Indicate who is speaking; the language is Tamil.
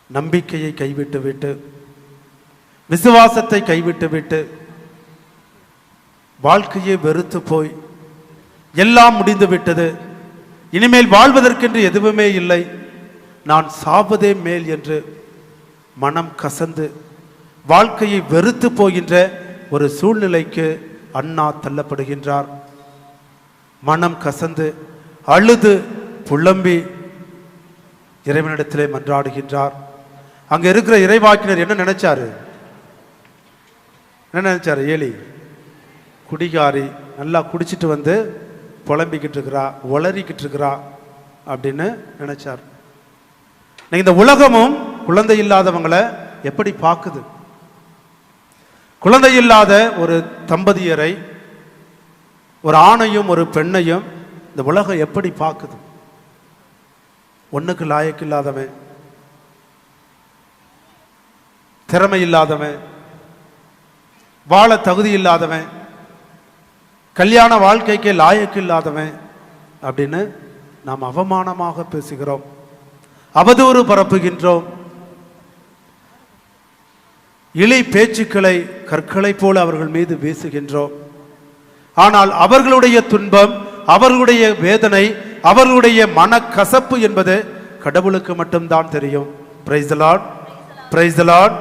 Speaker 1: நம்பிக்கையை கைவிட்டு விட்டு, விசுவாசத்தை கைவிட்டு விட்டு, வாழ்க்கையை வெறுத்து போய் எல்லாம் முடிந்து விட்டது, இனிமேல் வாழ்வதற்கென்று எதுவுமே இல்லை, நான் சாவதே மேல் என்று மனம் கசந்து வாழ்க்கையை வெறுத்து போகின்ற ஒரு சூழ்நிலைக்கு அண்ணா தள்ளப்படுகின்றார். மனம் கசந்து அழுது புலம்பி இறைவனிடத்திலே மன்றாடுகின்றார். அங்க இருக்கிற இறைவாக்கினர் என்ன நினைச்சாரு? என்ன நினைச்சாரு? ஏலி குடிகாரி, நல்லா குடிச்சிட்டு வந்து புலம்பிக்கிட்டு இருக்கிறா, உளறிக்கிட்டு இருக்கிறா அப்படின்னு நினைச்சார். இந்த உலகமும் குழந்தை இல்லாதவங்களை எப்படி பார்க்குது? குழந்தை இல்லாத ஒரு தம்பதியரை, ஒரு ஆணையும் ஒரு பெண்ணையும் இந்த உலகம் எப்படி பார்க்குது? ஒண்ணுக்கு லாயக்கு இல்லாதவன், திறமை இல்லாதவன், வாழ தகுதி இல்லாதவன், கல்யாண வாழ்க்கைக்கு லாயக்கு இல்லாதவன் அப்படின்னு நாம் அவமானமாக பேசுகிறோம், அவதூறு பரப்புகின்றோம். இழி பேச்சுக்களை கற்களை போல அவர்கள் மீது வீசுகின்றோம். ஆனால் அவர்களுடைய துன்பம், அவர்களுடைய வேதனை, அவர்களுடைய மனக்கசப்பு என்பது கடவுளுக்கு மட்டும்தான் தெரியும். Praise the Lord, praise the Lord.